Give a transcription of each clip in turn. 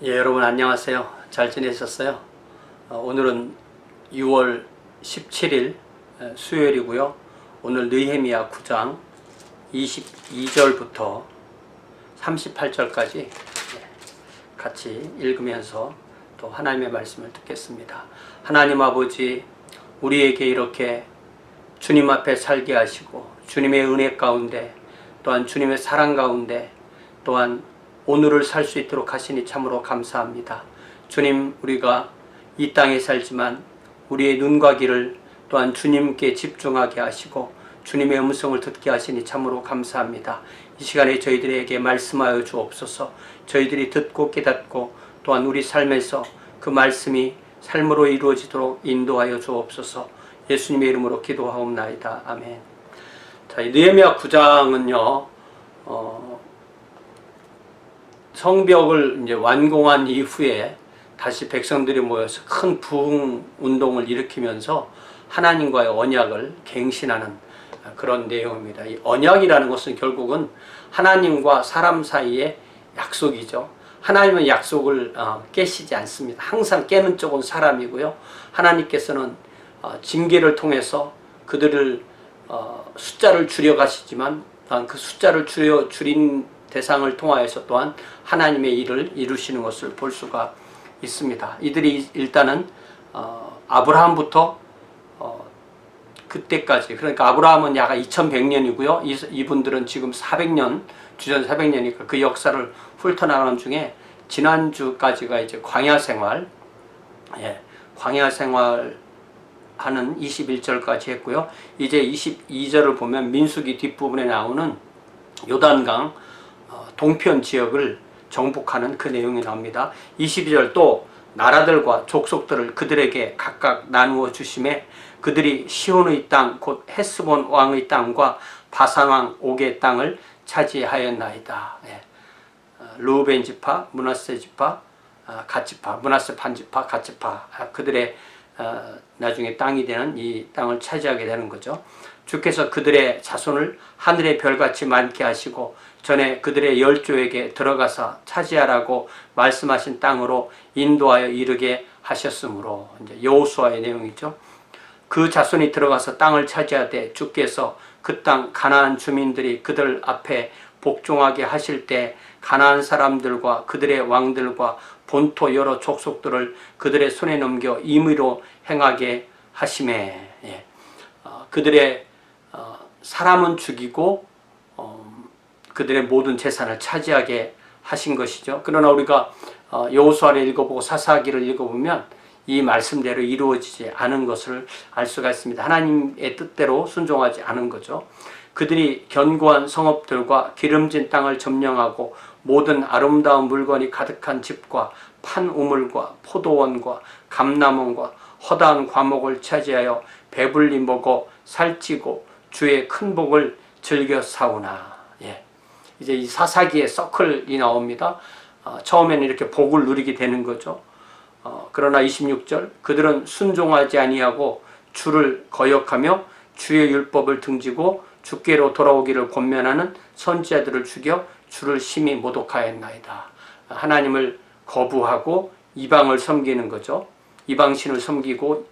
예, 여러분 안녕하세요. 잘 지내셨어요? 오늘은 6월 17일 수요일이고요. 오늘 느헤미야 9장 22절부터 38절까지 같이 읽으면서 또 하나님의 말씀을 듣겠습니다. 하나님 아버지, 우리에게 이렇게 주님 앞에 살게 하시고 주님의 은혜 가운데 또한 주님의 사랑 가운데 또한 오늘을 살 수 있도록 하시니 참으로 감사합니다. 주님, 우리가 이 땅에 살지만 우리의 눈과 귀를 또한 주님께 집중하게 하시고 주님의 음성을 듣게 하시니 참으로 감사합니다. 이 시간에 저희들에게 말씀하여 주옵소서. 저희들이 듣고 깨닫고 또한 우리 삶에서 그 말씀이 삶으로 이루어지도록 인도하여 주옵소서. 예수님의 이름으로 기도하옵나이다. 아멘. 자, 이 느헤미야 9장은요 성벽을 이제 완공한 이후에 다시 백성들이 모여서 큰 부흥 운동을 일으키면서 하나님과의 언약을 갱신하는 그런 내용입니다. 이 언약이라는 것은 결국은 하나님과 사람 사이의 약속이죠. 하나님은 약속을 깨시지 않습니다. 항상 깨는 쪽은 사람이고요. 하나님께서는 징계를 통해서 그들을 숫자를 줄여가시지만 그 숫자를 줄인 대상을 통하여서 또한 하나님의 일을 이루시는 것을 볼 수가 있습니다. 이들이 일단은 아브라함부터 그때까지, 그러니까 아브라함은 약 2100년이고요. 이분들은 지금 400년, 주전 400년이니까 그 역사를 훑어나가는 중에 지난주까지가 이제 광야 생활, 광야 생활 하는 21절까지 했고요. 이제 22절을 보면 민수기 뒷부분에 나오는 요단강 동편 지역을 정복하는 그 내용이 나옵니다. 22절 또 나라들과 족속들을 그들에게 각각 나누어 주심에 그들이 시온의 땅 곧 헤스본 왕의 땅과 바산 왕 옥의 땅을 차지하였나이다. 르우벤 지파, 므낫세 지파, 갓지파, 므낫세 반지파, 갓지파, 그들의 나중에 땅이 되는 이 땅을 차지하게 되는 거죠. 주께서 그들의 자손을 하늘의 별같이 많게 하시고 전에 그들의 열조에게 들어가서 차지하라고 말씀하신 땅으로 인도하여 이르게 하셨으므로, 이제 여호수아의 내용이죠. 그 자손이 들어가서 땅을 차지하되 주께서 그 땅 가나안 주민들이 그들 앞에 복종하게 하실 때 가나안 사람들과 그들의 왕들과 본토 여러 족속들을 그들의 손에 넘겨 임의로 행하게 하심에, 그들의 사람은 죽이고 그들의 모든 재산을 차지하게 하신 것이죠. 그러나 우리가 여호수아를 읽어보고 사사기를 읽어보면 이 말씀대로 이루어지지 않은 것을 알 수가 있습니다. 하나님의 뜻대로 순종하지 않은 거죠. 그들이 견고한 성읍들과 기름진 땅을 점령하고 모든 아름다운 물건이 가득한 집과 판 우물과 포도원과 감람원과 허다한 과목을 차지하여 배불리 먹어 살찌고 주의 큰 복을 즐겨 사오나. 이제 이 사사기의 서클이 나옵니다. 처음에는 이렇게 복을 누리게 되는 거죠. 그러나 26절 그들은 순종하지 아니하고 주를 거역하며 주의 율법을 등지고 주께로 돌아오기를 권면하는 선지자들을 죽여 주를 심히 모독하였나이다. 하나님을 거부하고 이방을 섬기는 거죠. 이방신을 섬기고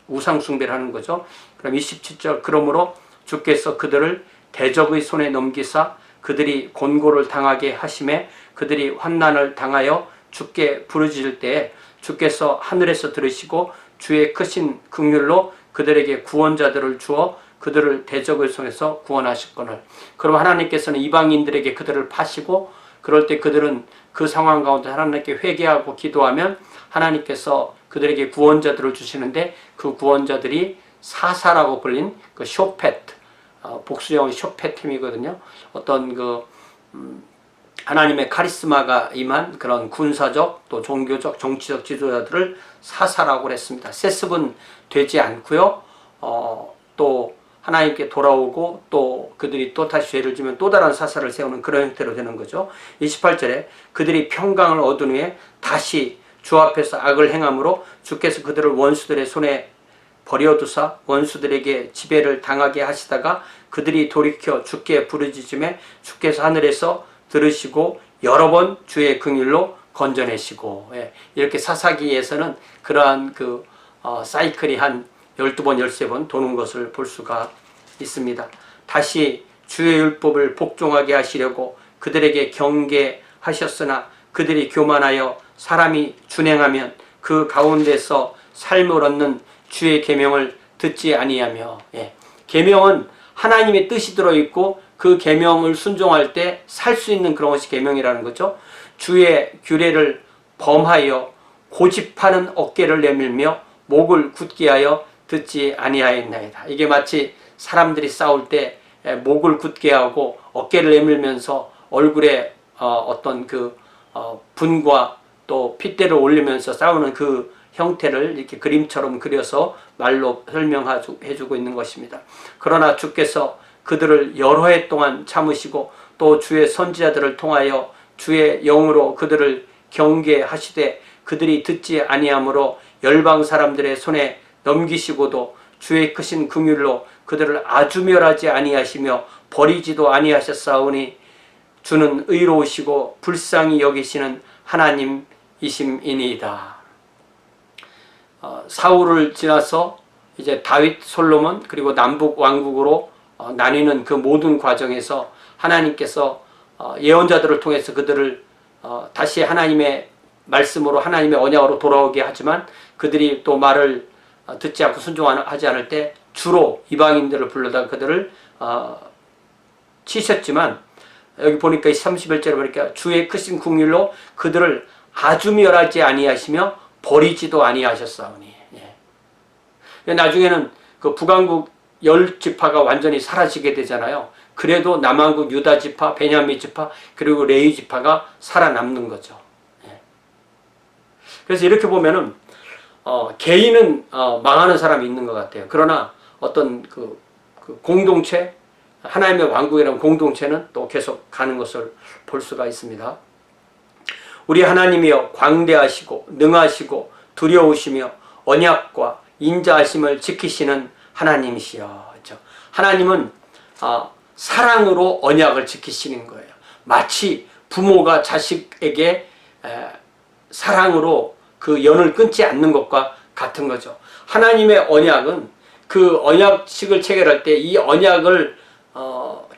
우상 숭배를 하는 거죠. 그럼 27절 그러므로 주께서 그들을 대적의 손에 넘기사 그들이 곤고를 당하게 하심에 그들이 환난을 당하여 주께 부르짖을 때에 주께서 하늘에서 들으시고 주의 크신 긍휼로 그들에게 구원자들을 주어 그들을 대적의 손에서 구원하셨거늘. 그럼 하나님께서는 이방인들에게 그들을 파시고 그럴 때 그들은 그 상황 가운데 하나님께 회개하고 기도하면 하나님께서 그들에게 구원자들을 주시는데 그 구원자들이 사사라고 불린 그 쇼페트, 복수형 쇼페팀이거든요. 어떤 하나님의 카리스마가 임한 그런 군사적 또 종교적 정치적 지도자들을 사사라고 했습니다. 세습은 되지 않고요. 또 하나님께 돌아오고 또 그들이 또 다시 죄를 지면 또 다른 사사를 세우는 그런 형태로 되는 거죠. 28절에 그들이 평강을 얻은 후에 다시 주 앞에서 악을 행함으로 주께서 그들을 원수들의 손에 버려두사 원수들에게 지배를 당하게 하시다가 그들이 돌이켜 주께 부르짖음에 주께서 하늘에서 들으시고 여러 번 주의 긍휼로 건져내시고, 이렇게 사사기에서는 그러한 사이클이 한 12번, 13번 도는 것을 볼 수가 있습니다. 다시 주의 율법을 복종하게 하시려고 그들에게 경계하셨으나 그들이 교만하여 사람이 준행하면 그 가운데서 삶을 얻는 주의 계명을 듣지 아니하며, 계명은 하나님의 뜻이 들어있고 그 계명을 순종할 때 살 수 있는 그런 것이 계명이라는 거죠. 주의 규례를 범하여 고집하는 어깨를 내밀며 목을 굳게 하여 듣지 아니하였나이다. 이게 마치 사람들이 싸울 때 목을 굳게 하고 어깨를 내밀면서 얼굴에 어떤 분과 또 핏대를 올리면서 싸우는 그 형태를 이렇게 그림처럼 그려서 말로 설명해주고 있는 것입니다. 그러나 주께서 그들을 여러 해 동안 참으시고 또 주의 선지자들을 통하여 주의 영으로 그들을 경계하시되 그들이 듣지 아니하므로 열방 사람들의 손에 넘기시고도 주의 크신 긍휼로 그들을 아주 멸하지 아니하시며 버리지도 아니하셨사오니 주는 의로우시고 불쌍히 여기시는 하나님이심이니이다. 사울을 지나서 이제 다윗, 솔로몬 그리고 남북 왕국으로 나뉘는 그 모든 과정에서 하나님께서 예언자들을 통해서 그들을 다시 하나님의 말씀으로 하나님의 언약으로 돌아오게 하지만 그들이 또 말을 듣지 않고 순종하지 않을 때 주로 이방인들을 불러다 그들을 치셨지만 여기 보니까 31절에 보니까 주의 크신 긍휼로 그들을 아주 멸하지 아니하시며 버리지도 아니하셨사오니. 나중에는 그 북왕국 10지파가 완전히 사라지게 되잖아요. 그래도 남왕국 유다 지파, 베냐민 지파 그리고 레위 지파가 살아남는 거죠. 그래서 이렇게 보면은 개인은 망하는 사람이 있는 것 같아요. 그러나 어떤 그 공동체, 하나님의 왕국이라는 공동체는 또 계속 가는 것을 볼 수가 있습니다. 우리 하나님이여 광대하시고 능하시고 두려우시며 언약과 인자하심을 지키시는 하나님이시여. 그렇죠? 하나님은 사랑으로 언약을 지키시는 거예요. 마치 부모가 자식에게 사랑으로 그 연을 끊지 않는 것과 같은 거죠. 하나님의 언약은 그 언약식을 체결할 때 이 언약을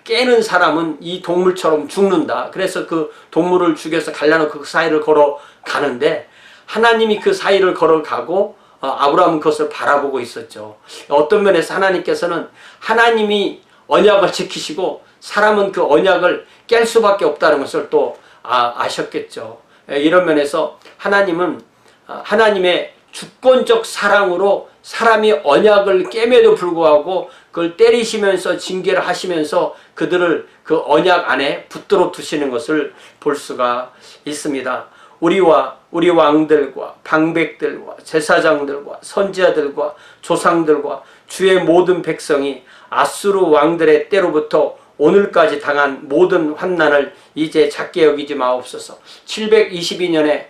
깨는 사람은 이 동물처럼 죽는다. 그래서 그 동물을 죽여서 갈라놓고 그 사이를 걸어가는데 하나님이 그 사이를 걸어가고 아브라함은 그것을 바라보고 있었죠. 어떤 면에서 하나님께서는 하나님이 언약을 지키시고 사람은 그 언약을 깰 수밖에 없다는 것을 또 아셨겠죠. 이런 면에서 하나님은 하나님의 주권적 사랑으로 사람이 언약을 깨매도 불구하고 그걸 때리시면서 징계를 하시면서 그들을 그 언약 안에 붙들어 두시는 것을 볼 수가 있습니다. 우리와 우리 왕들과 방백들과 제사장들과 선지자들과 조상들과 주의 모든 백성이 아수르 왕들의 때로부터 오늘까지 당한 모든 환난을 이제 작게 여기지 마옵소서. 722년에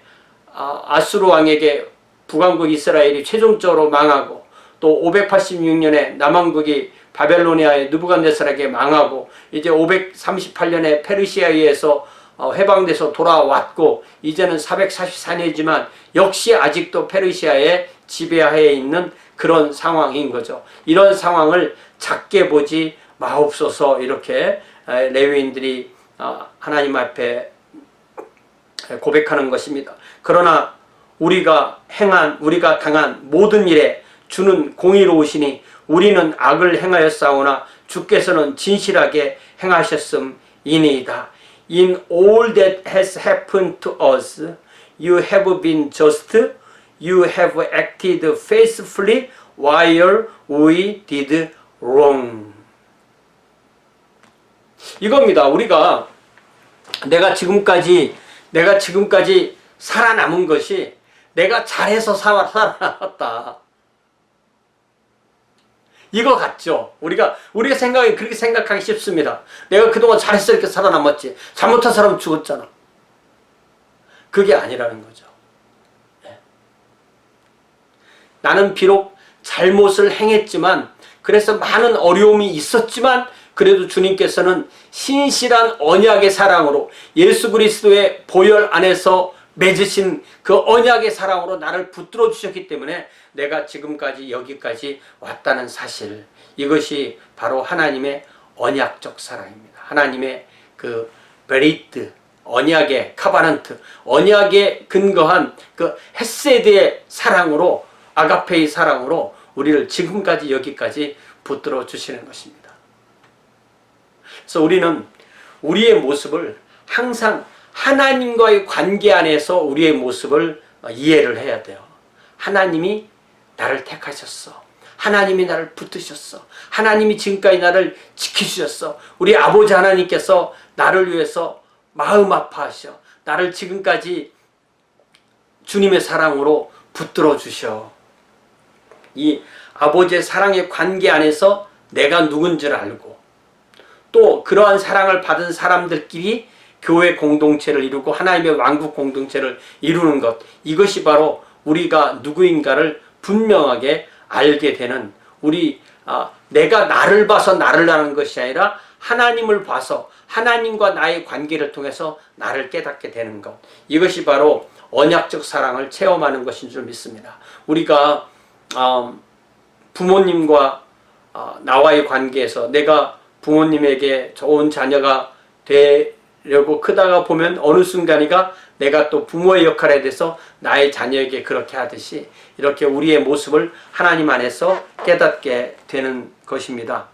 아수르 왕에게 북왕국 이스라엘이 최종적으로 망하고 또 586년에 남왕국이 바벨로니아의 느부갓네살에게 망하고 이제 538년에 페르시아에 의해서 해방돼서 돌아왔고 이제는 444년이지만 역시 아직도 페르시아의 지배하에 있는 그런 상황인 거죠. 이런 상황을 작게 보지 마옵소서. 이렇게 레위인들이 하나님 앞에 고백하는 것입니다. 그러나 우리가 당한 모든 일에 주는 공의로우시니 우리는 악을 행하였사오나 주께서는 진실하게 행하셨음이니이다. In all that has happened to us, you have been just, you have acted faithfully while we did wrong. 이겁니다. 우리가 내가 지금까지 살아남은 것이 내가 잘해서 살아남았다. 이거 같죠? 우리가 생각에 그렇게 생각하기 쉽습니다. 내가 그동안 잘해서 이렇게 살아남았지. 잘못한 사람은 죽었잖아. 그게 아니라는 거죠. 나는 비록 잘못을 행했지만, 그래서 많은 어려움이 있었지만, 그래도 주님께서는 신실한 언약의 사랑으로 예수 그리스도의 보혈 안에서 맺으신 그 언약의 사랑으로 나를 붙들어 주셨기 때문에 내가 지금까지 여기까지 왔다는 사실, 이것이 바로 하나님의 언약적 사랑입니다. 하나님의 그 베리트, 언약의 카바넌트, 언약에 근거한 그 헤세드의 사랑으로, 아가페의 사랑으로 우리를 지금까지 여기까지 붙들어 주시는 것입니다. 그래서 우리는 우리의 모습을 항상 하나님과의 관계 안에서 우리의 모습을 이해를 해야 돼요. 하나님이 나를 택하셨어. 하나님이 나를 붙드셨어. 하나님이 지금까지 나를 지키셨어. 우리 아버지 하나님께서 나를 위해서 마음 아파하셔. 나를 지금까지 주님의 사랑으로 붙들어 주셔. 이 아버지의 사랑의 관계 안에서 내가 누군지를 알고, 또 그러한 사랑을 받은 사람들끼리 교회 공동체를 이루고 하나님의 왕국 공동체를 이루는 것, 이것이 바로 우리가 누구인가를 분명하게 알게 되는, 내가 나를 봐서 나를 아는 것이 아니라 하나님을 봐서 하나님과 나의 관계를 통해서 나를 깨닫게 되는 것, 이것이 바로 언약적 사랑을 체험하는 것인 줄 믿습니다. 우리가 부모님과 나와의 관계에서 내가 부모님에게 좋은 자녀가 되려고 크다가 보면 어느 순간이가 내가 또 부모의 역할에 대해서 나의 자녀에게 그렇게 하듯이, 이렇게 우리의 모습을 하나님 안에서 깨닫게 되는 것입니다.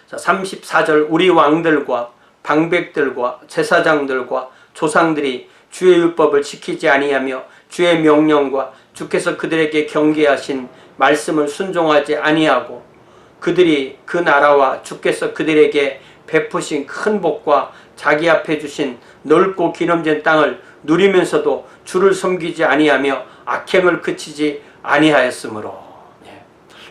자, 34절, 우리 왕들과 방백들과 제사장들과 조상들이 주의 율법을 지키지 아니하며 주의 명령과 주께서 그들에게 경계하신 말씀을 순종하지 아니하고 그들이 그 나라와 주께서 그들에게 베푸신 큰 복과 자기 앞에 주신 넓고 기름진 땅을 누리면서도 주를 섬기지 아니하며 악행을 그치지 아니하였으므로.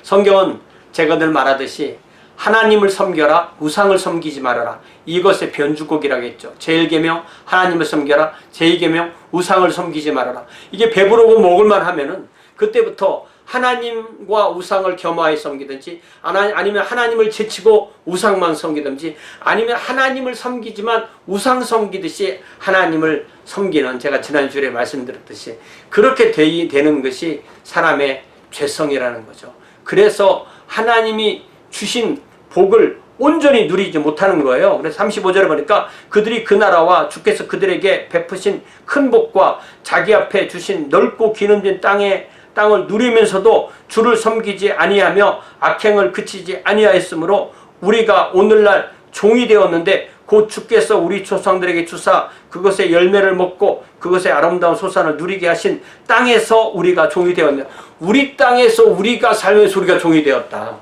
성경은 제가 늘 말하듯이 하나님을 섬겨라, 우상을 섬기지 말아라, 이것의 변주곡이라고 했죠. 제1계명 하나님을 섬겨라, 제2계명 우상을 섬기지 말아라. 이게 배부르고 먹을만 하면은 그때부터 하나님과 우상을 겸하여 섬기든지, 아니면 하나님을 제치고 우상만 섬기든지, 아니면 하나님을 섬기지만 우상 섬기듯이 하나님을 섬기는, 제가 지난주에 말씀드렸듯이 그렇게 되는 것이 사람의 죄성이라는 거죠. 그래서 하나님이 주신 복을 온전히 누리지 못하는 거예요. 그래서 35절에 보니까 그들이 그 나라와 주께서 그들에게 베푸신 큰 복과 자기 앞에 주신 넓고 기름진 땅을 누리면서도 주를 섬기지 아니하며 악행을 그치지 아니하였으므로 우리가 오늘날 종이 되었는데 곧 주께서 우리 조상들에게 주사 그것의 열매를 먹고 그것의 아름다운 소산을 누리게 하신 땅에서 우리가 종이 되었네. 우리 땅에서 우리가 살면서 우리가 종이 되었다.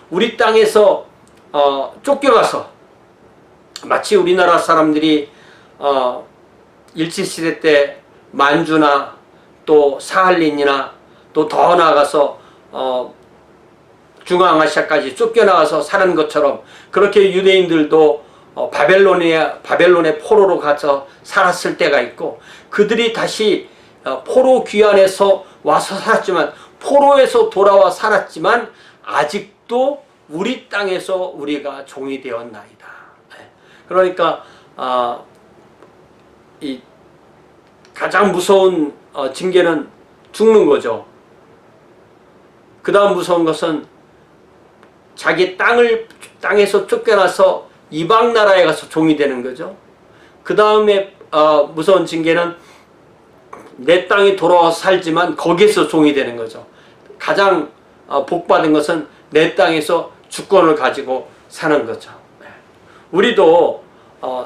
우리 땅에서 쫓겨가서, 마치 우리나라 사람들이 일제시대 때 만주나 또 사할린이나 또 더 나아가서 중앙아시아까지 쫓겨나가서 사는 것처럼, 그렇게 유대인들도 바벨론의 포로로 가서 살았을 때가 있고, 그들이 다시 포로 귀환에서 와서 살았지만, 포로에서 돌아와 살았지만 아직도 우리 땅에서 우리가 종이 되었나이다. 그러니까 이 가장 무서운 징계는 죽는 거죠. 그 다음 무서운 것은 자기 땅에서 쫓겨나서 이방 나라에 가서 종이 되는 거죠. 그 다음에 무서운 징계는 내 땅에 돌아와서 살지만 거기에서 종이 되는 거죠. 가장 복받은 것은 내 땅에서 주권을 가지고 사는 거죠. 우리도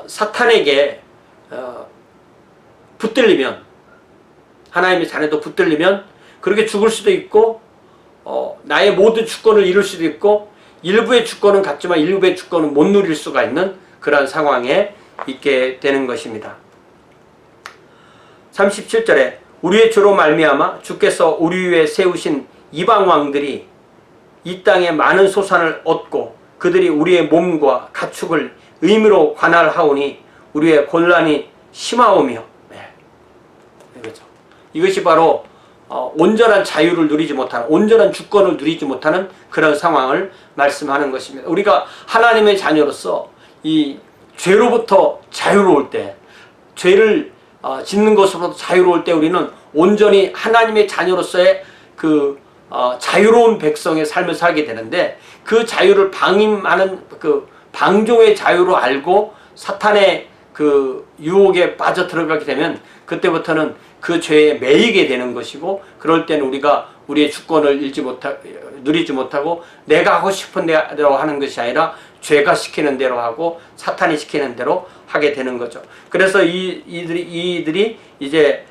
사탄에게 붙들리면, 하나님의 자녀도 붙들리면 그렇게 죽을 수도 있고, 나의 모든 주권을 이룰 수도 있고, 일부의 주권은 갖지만 일부의 주권은 못 누릴 수가 있는 그런 상황에 있게 되는 것입니다. 37절에 우리의 주로 말미암아 주께서 우리 위에 세우신 이방 왕들이 이 땅에 많은 소산을 얻고 그들이 우리의 몸과 가축을 의미로 관할하오니 우리의 곤란이 심하오며. 그렇죠. 이것이 바로 온전한 자유를 누리지 못하는, 온전한 주권을 누리지 못하는 그런 상황을 말씀하는 것입니다. 우리가 하나님의 자녀로서 이 죄로부터 자유로울 때, 죄를 짓는 것으로도 자유로울 때 우리는 온전히 하나님의 자녀로서의 그 자유로운 백성의 삶을 살게 되는데, 그 자유를 방임하는 그 방종의 자유로 알고 사탄의 그 유혹에 빠져 들어가게 되면 그때부터는 그 죄에 매이게 되는 것이고, 그럴 때는 우리가 우리의 주권을 누리지 못하고 내가 하고 싶은 대로 하는 것이 아니라 죄가 시키는 대로 하고 사탄이 시키는 대로 하게 되는 거죠. 그래서 이들이 이제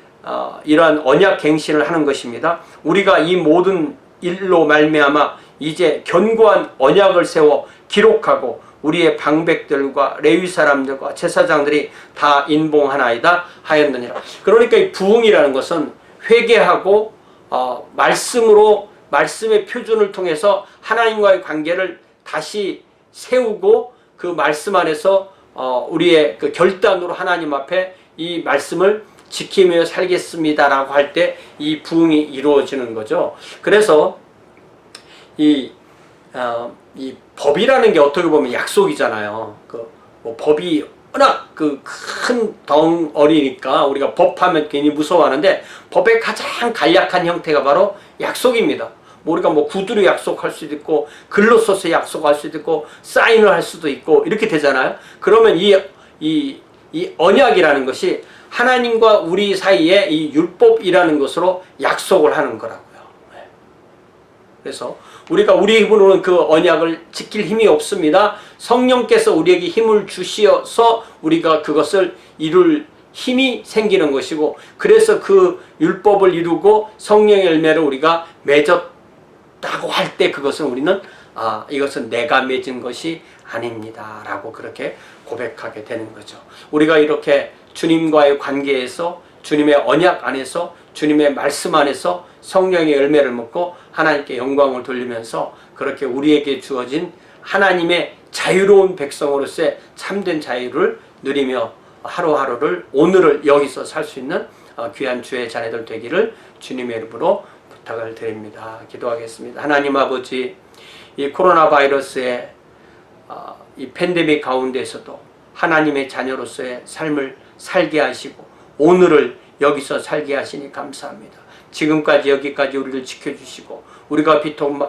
이러한 언약 갱신을 하는 것입니다. 우리가 이 모든 일로 말미암아 이제 견고한 언약을 세워 기록하고 우리의 방백들과 레위 사람들과 제사장들이 다 인봉하나이다 하였느니라. 그러니까 이 부흥이라는 것은 회개하고 말씀의 표준을 통해서 하나님과의 관계를 다시 세우고 그 말씀 안에서 우리의 그 결단으로 하나님 앞에 이 말씀을 지키며 살겠습니다라고 할 때 이 부흥이 이루어지는 거죠. 그래서 이 법이라는 게 어떻게 보면 약속이잖아요. 법이 워낙 그 큰 덩어리니까 우리가 법하면 괜히 무서워하는데, 법의 가장 간략한 형태가 바로 약속입니다. 우리가 구두로 약속할 수도 있고 글로 써서 약속할 수도 있고 사인을 할 수도 있고 이렇게 되잖아요. 그러면 이 언약이라는 것이 하나님과 우리 사이에 이 율법이라는 것으로 약속을 하는 거라고요. 그래서 우리 힘으로는 그 언약을 지킬 힘이 없습니다. 성령께서 우리에게 힘을 주시어서 우리가 그것을 이룰 힘이 생기는 것이고, 그래서 그 율법을 이루고 성령의 열매를 우리가 맺었다고 할 때 그것은 우리는 이것은 내가 맺은 것이 아닙니다 라고 그렇게 고백하게 되는 거죠. 우리가 이렇게 주님과의 관계에서, 주님의 언약 안에서, 주님의 말씀 안에서 성령의 열매를 먹고 하나님께 영광을 돌리면서 그렇게 우리에게 주어진 하나님의 자유로운 백성으로서의 참된 자유를 누리며 하루하루를, 오늘을 여기서 살 수 있는 귀한 주의 자녀들 되기를 주님의 이름으로 부탁을 드립니다. 기도하겠습니다. 하나님 아버지, 이 코로나 바이러스의 이 팬데믹 가운데서도 하나님의 자녀로서의 삶을 살게 하시고 오늘을 여기서 살게 하시니 감사합니다. 지금까지 여기까지 우리를 지켜주시고, 우리가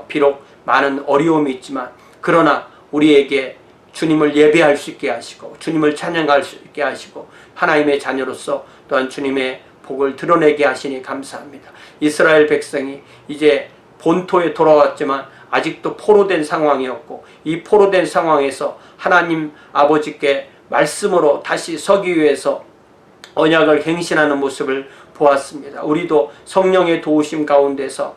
비록 많은 어려움이 있지만 그러나 우리에게 주님을 예배할 수 있게 하시고 주님을 찬양할 수 있게 하시고 하나님의 자녀로서 또한 주님의 복을 드러내게 하시니 감사합니다. 이스라엘 백성이 이제 본토에 돌아왔지만 아직도 포로된 상황이었고, 이 포로된 상황에서 하나님 아버지께 말씀으로 다시 서기 위해서 언약을 갱신하는 모습을 보았습니다. 우리도 성령의 도우심 가운데서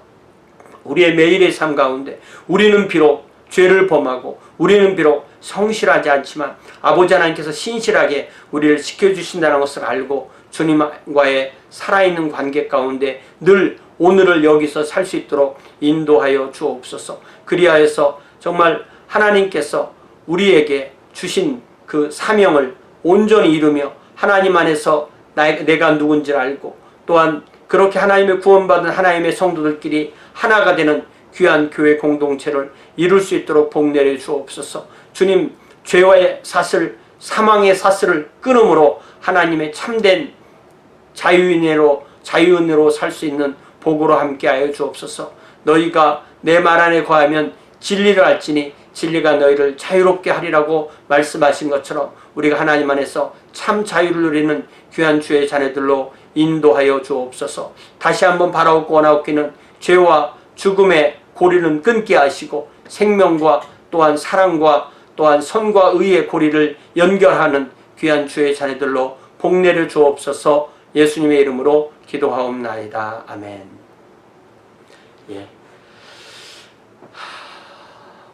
우리의 매일의 삶 가운데 우리는 비록 죄를 범하고 우리는 비록 성실하지 않지만 아버지 하나님께서 신실하게 우리를 지켜주신다는 것을 알고 주님과의 살아있는 관계 가운데 늘 오늘을 여기서 살 수 있도록 인도하여 주옵소서. 그리하여서 정말 하나님께서 우리에게 주신 그 사명을 온전히 이루며 하나님 안에서 내가 누군지를 알고 또한 그렇게 하나님의 구원받은 하나님의 성도들끼리 하나가 되는 귀한 교회 공동체를 이룰 수 있도록 복 내려 주옵소서. 주님, 죄와의 사슬, 사망의 사슬을 끊음으로 하나님의 참된 자유인으로 살 수 있는 복으로 함께하여 주옵소서. 너희가 내 말 안에 거하면 진리를 알지니 진리가 너희를 자유롭게 하리라고 말씀하신 것처럼 우리가 하나님 안에서 참 자유를 누리는 귀한 주의 자녀들로 인도하여 주옵소서. 다시 한번 바라옵고 원하옵기는 죄와 죽음의 고리는 끊게 하시고 생명과 또한 사랑과 또한 선과 의의 고리를 연결하는 귀한 주의 자녀들로 복내려 주옵소서. 예수님의 이름으로 기도하옵나이다. 아멘. 예.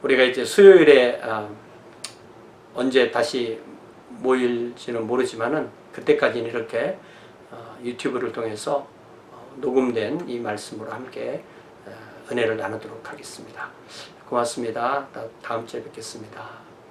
우리가 이제 수요일에 언제 다시 모일지는 모르지만은 그때까지는 이렇게 유튜브를 통해서 녹음된 이 말씀으로 함께 은혜를 나누도록 하겠습니다. 고맙습니다. 다음 주에 뵙겠습니다.